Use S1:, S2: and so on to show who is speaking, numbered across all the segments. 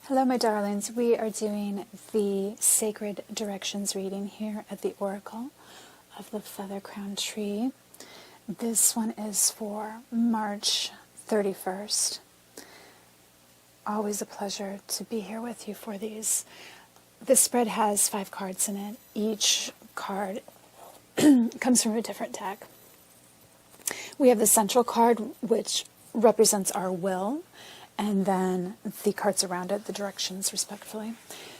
S1: Hello, my darlings. We are doing the Sacred Directions reading here at the Oracle of the Feather Crown Tree. This one is for March 31st. Always a pleasure to be here with you for these. This spread has 5 cards in it. Each card comes from a different deck. We have the central card, which represents our will, and then the cards around it, the directions, respectively.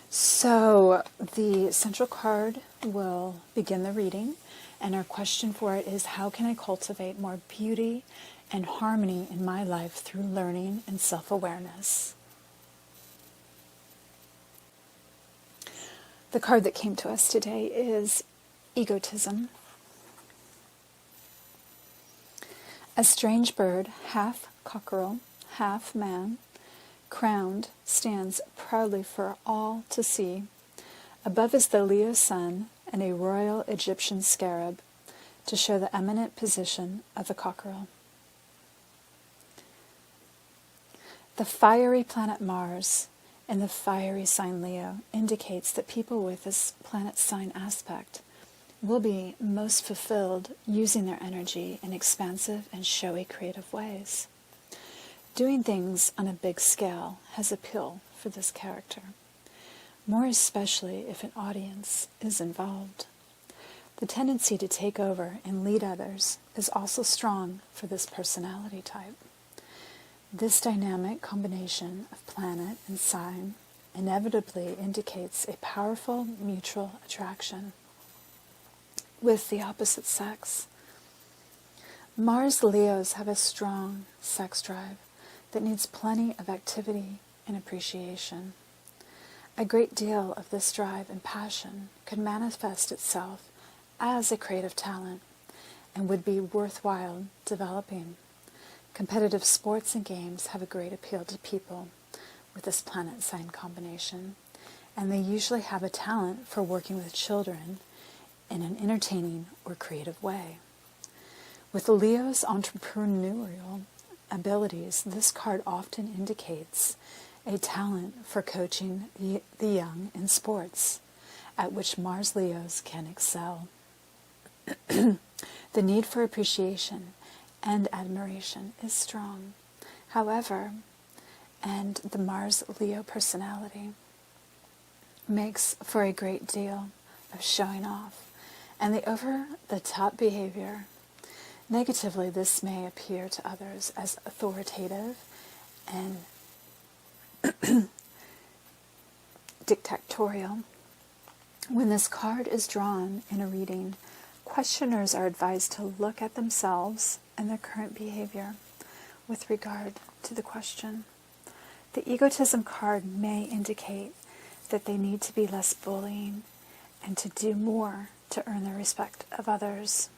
S1: So the central card will begin the reading, and our question for it is, how can I cultivate more beauty and harmony in my life through learning and self-awareness? The card that came to us today is egotism. A strange bird, half cockerel, half man, crowned, stands proudly for all to see. Above is the Leo sun and a royal Egyptian scarab to show the eminent position of the cockerel. The fiery planet Mars in the fiery sign Leo indicates that people with this planet sign aspect will be most fulfilled using their energy in expansive and showy creative ways. Doing things on a big scale has appeal for this character, more especially if an audience is involved. The tendency to take over and lead others is also strong for this personality type. This dynamic combination of planet and sign inevitably indicates a powerful mutual attraction with the opposite sex. Mars Leos have a strong sex drive that needs plenty of activity and appreciation. A great deal of this drive and passion could manifest itself as a creative talent and would be worthwhile developing. Competitive sports and games have a great appeal to people with this planet sign combination, and they usually have a talent for working with children in an entertaining or creative way. With Leo's entrepreneurial abilities, this card often indicates a talent for coaching the young in sports, at which Mars Leos can excel. The need for appreciation and admiration is strong. However, and the Mars Leo personality makes for a great deal of showing off and the over-the-top behavior. Negatively, this may appear to others as authoritative and dictatorial. When this card is drawn in a reading, questioners are advised to look at themselves and their current behavior with regard to the question. The egotism card may indicate that they need to be less bullying and to do more to earn the respect of others.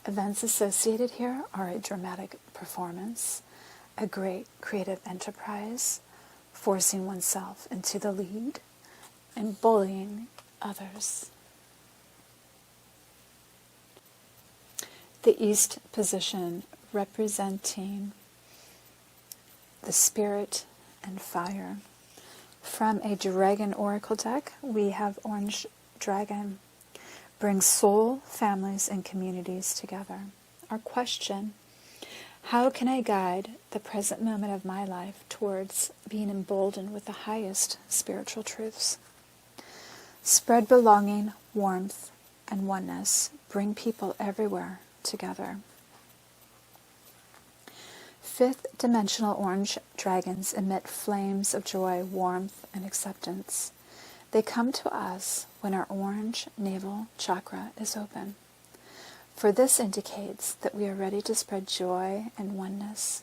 S1: Events associated here are a dramatic performance, a great creative enterprise, forcing oneself into the lead, and bullying others. The East position representing the spirit and fire. From a dragon oracle deck, we have Orange Dragon. Brings soul, families, and communities together. Our question: how can I guide the present moment of my life towards being emboldened with the highest spiritual truths? Spread belonging, warmth, and oneness. Bring people everywhere together. Fifth dimensional orange dragons emit flames of joy, warmth, and acceptance. They come to us when our orange navel chakra is open, for this indicates that we are ready to spread joy and oneness.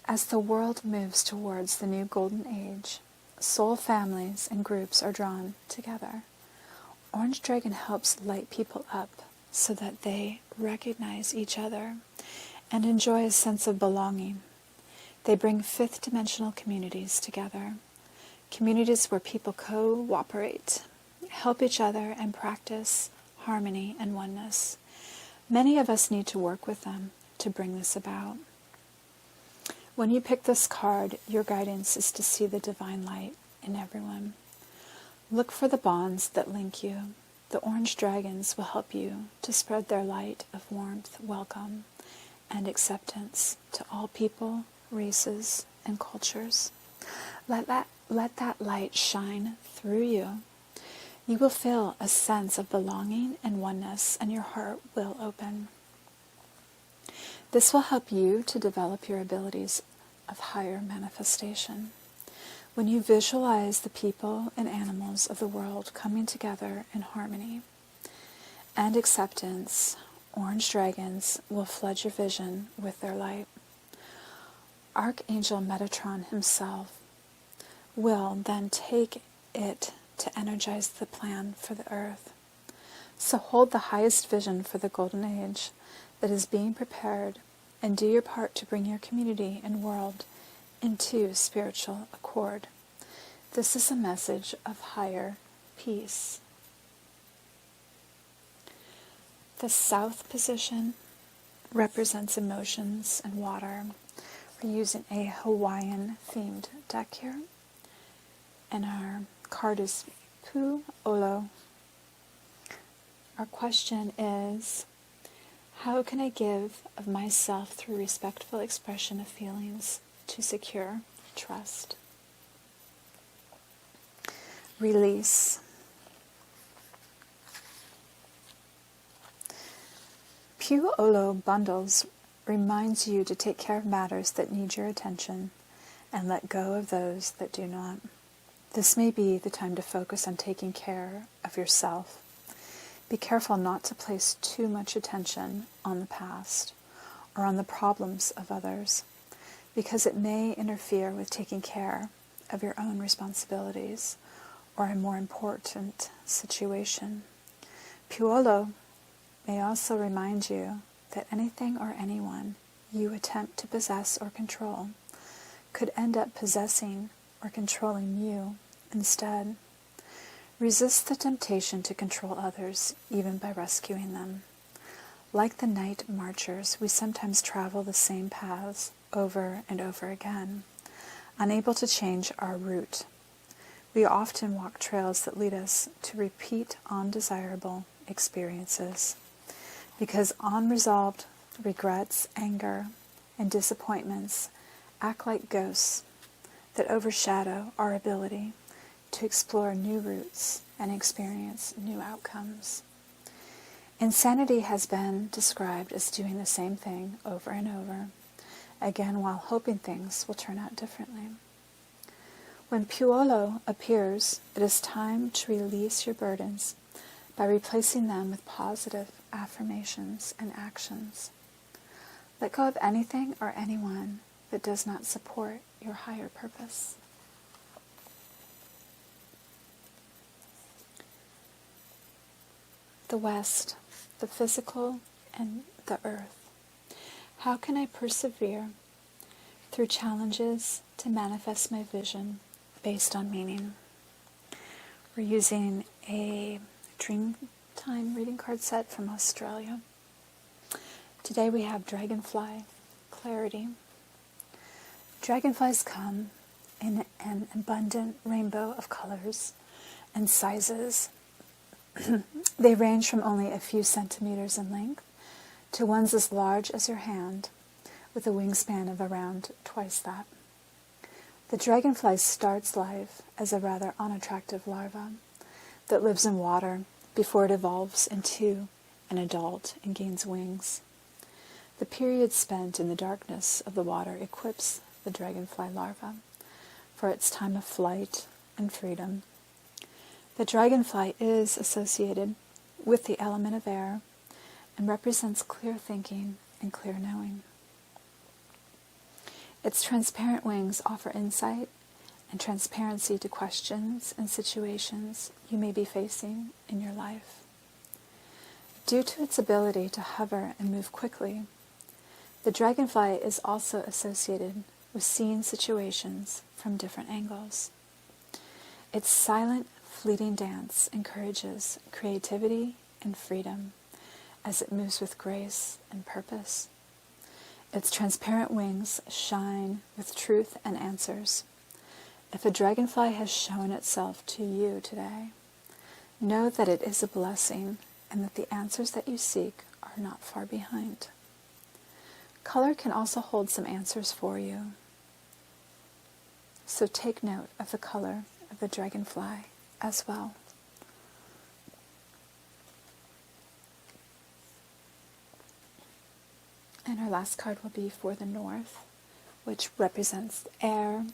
S1: As the world moves towards the new golden age, soul families and groups are drawn together. Orange Dragon helps light people up so that they recognize each other and enjoy a sense of belonging. They bring fifth dimensional communities together. Communities where people cooperate, help each other, and practice harmony and oneness. Many of us need to work with them to bring this about. When you pick this card, your guidance is to see the divine light in everyone. Look for the bonds that link you. The orange dragons will help you to spread their light of warmth, welcome, and acceptance to all people, races, and cultures. Let that light shine through you. You will feel a sense of belonging and oneness, and your heart will open. This will help you to develop your abilities of higher manifestation. When you visualize the people and animals of the world coming together in harmony and acceptance, orange dragons will flood your vision with their light. Archangel Metatron himself will then take it to energize the plan for the earth. So hold the highest vision for the golden age that is being prepared, and do your part to bring your community and world into spiritual accord. This is a message of higher peace. The south position represents emotions and water. We're using a Hawaiian-themed deck here, and our card is Pu'olo. Our question is, how can I give of myself through respectful expression of feelings to secure trust? Release. Pu'olo bundles reminds you to take care of matters that need your attention and let go of those that do not. This may be the time to focus on taking care of yourself. Be careful not to place too much attention on the past or on the problems of others, because it may interfere with taking care of your own responsibilities or a more important situation. Pu'olo may also remind you that anything or anyone you attempt to possess or control could end up possessing or controlling you instead. Resist the temptation to control others, even by rescuing them. Like the night marchers, we sometimes travel the same paths over and over again, unable to change our route. We often walk trails that lead us to repeat undesirable experiences, because unresolved regrets, anger, and disappointments act like ghosts that overshadow our ability to explore new routes and experience new outcomes. Insanity has been described as doing the same thing over and over, again while hoping things will turn out differently. When Pu'olo appears, it is time to release your burdens by replacing them with positive affirmations and actions. Let go of anything or anyone that does not support your higher purpose. The West, the physical, and the earth. How can I persevere through challenges to manifest my vision based on meaning? We're using a Dreamtime reading card set from Australia. Today we have Dragonfly Clarity. Dragonflies come in an abundant rainbow of colors and sizes. They range from only a few centimeters in length to ones as large as your hand, with a wingspan of around twice that. The dragonfly starts life as a rather unattractive larva that lives in water before it evolves into an adult and gains wings. The period spent in the darkness of the water equips the dragonfly larva for its time of flight and freedom. The dragonfly is associated with the element of air and represents clear thinking and clear knowing. Its transparent wings offer insight and transparency to questions and situations you may be facing in your life. Due to its ability to hover and move quickly, the dragonfly is also associated with seeing situations from different angles. Its silent, fleeting dance encourages creativity and freedom as it moves with grace and purpose. Its transparent wings shine with truth and answers. If a dragonfly has shown itself to you today, know that it is a blessing and that the answers that you seek are not far behind. Color can also hold some answers for you. So take note of the color of the dragonfly as well. And our last card will be for the North, which represents air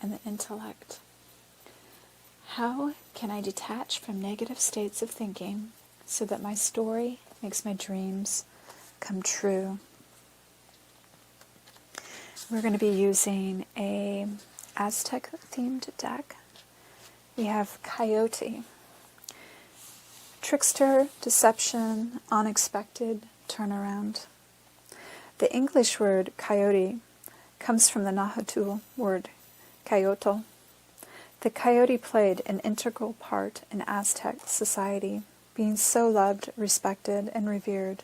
S1: and the intellect. How can I detach from negative states of thinking so that my story makes my dreams come true? We're going to be using a Aztec-themed deck. We have Coyote. Trickster, deception, unexpected, turnaround. The English word coyote comes from the Nahuatl word coyotl. The coyote played an integral part in Aztec society, being so loved, respected, and revered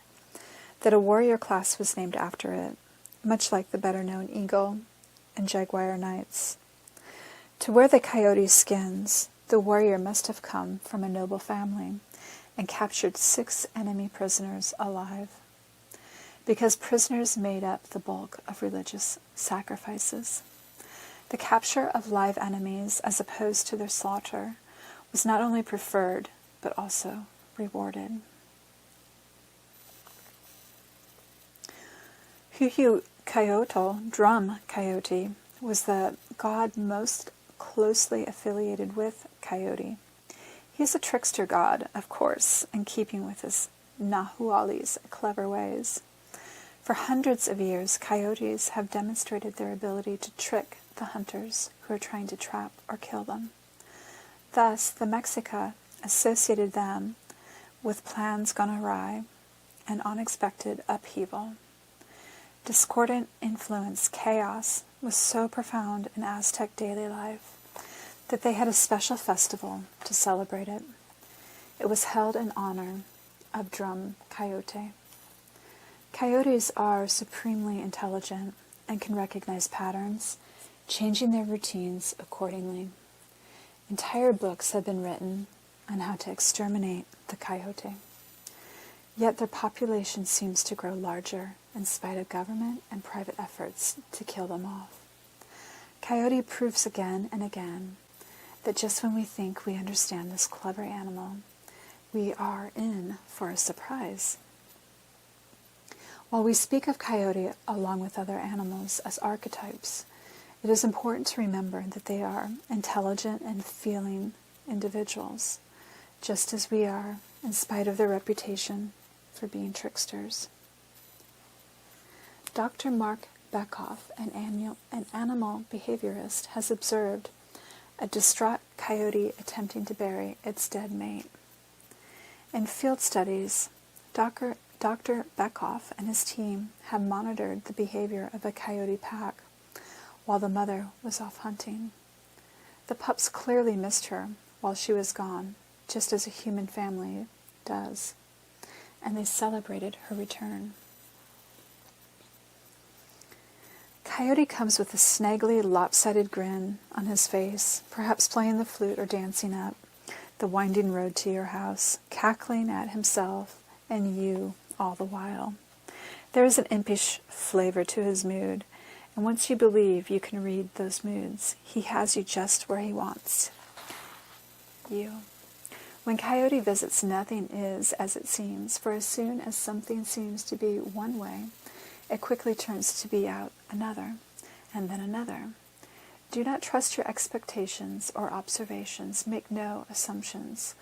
S1: that a warrior class was named after it, much like the better-known eagle and jaguar knights. To wear the coyote's skins, the warrior must have come from a noble family and captured 6 enemy prisoners alive, because prisoners made up the bulk of religious sacrifices. The capture of live enemies, as opposed to their slaughter, was not only preferred, but also rewarded. Huhucoyotl, drum coyote, was the god most closely affiliated with coyote. He is a trickster god, of course, in keeping with his Nahuali's clever ways. For hundreds of years, coyotes have demonstrated their ability to trick the hunters who are trying to trap or kill them. Thus, the Mexica associated them with plans gone awry and unexpected upheaval. Discordant influence, chaos, was so profound in Aztec daily life that they had a special festival to celebrate it. It was held in honor of Drum Coyote. Coyotes are supremely intelligent and can recognize patterns, changing their routines accordingly. Entire books have been written on how to exterminate the coyote. Yet their population seems to grow larger in spite of government and private efforts to kill them off. Coyote proves again and again that just when we think we understand this clever animal, we are in for a surprise. While we speak of coyote along with other animals as archetypes, it is important to remember that they are intelligent and feeling individuals, just as we are, in spite of their reputation for being tricksters. Dr. Mark Bekoff, an animal behaviorist, has observed a distraught coyote attempting to bury its dead mate. In field studies, Dr. Bekoff and his team have monitored the behavior of a coyote pack while the mother was off hunting. The pups clearly missed her while she was gone, just as a human family does, and they celebrated her return. Coyote comes with a snaggly, lopsided grin on his face, perhaps playing the flute or dancing up the winding road to your house, cackling at himself and you all the while. There is an impish flavor to his mood, and once you believe you can read those moods, he has you just where he wants you. When Coyote visits, nothing is as it seems, for as soon as something seems to be one way, it quickly turns to be out another, and then another. Do not trust your expectations or observations. Make no assumptions.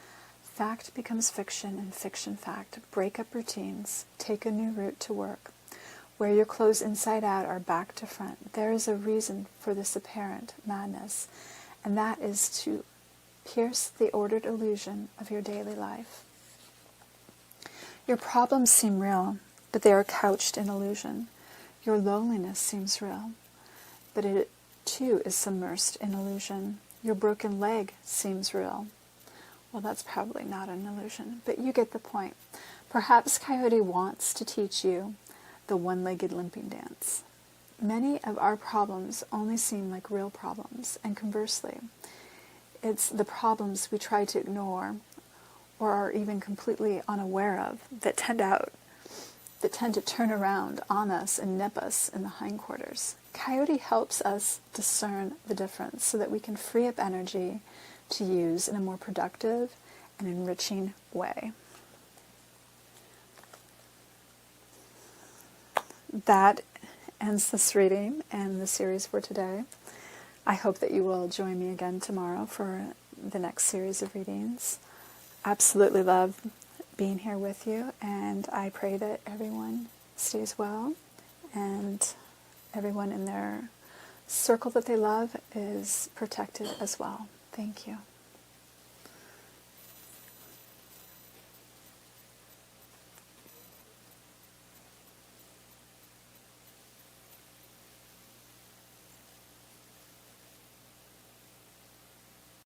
S1: Fact becomes fiction, and fiction fact. Break up routines. Take a new route to work. Wear your clothes inside out or back to front. There is a reason for this apparent madness, and that is to pierce the ordered illusion of your daily life. Your problems seem real, but they are couched in illusion. Your loneliness seems real, but it too is submersed in illusion. Your broken leg seems real. Well, that's probably not an illusion, but you get the point. Perhaps Coyote wants to teach you the the one-legged limping dance. Many of our problems only seem like real problems, and conversely, it's the problems we try to ignore or are even completely unaware of that tend to turn around on us and nip us in the hindquarters. Coyote helps us discern the difference so that we can free up energy to use in a more productive and enriching way. That ends this reading and the series for today. I hope that you will join me again tomorrow for the next series of readings. Absolutely love being here with you, and I pray that everyone stays well and everyone in their circle that they love is protected as well. Thank you.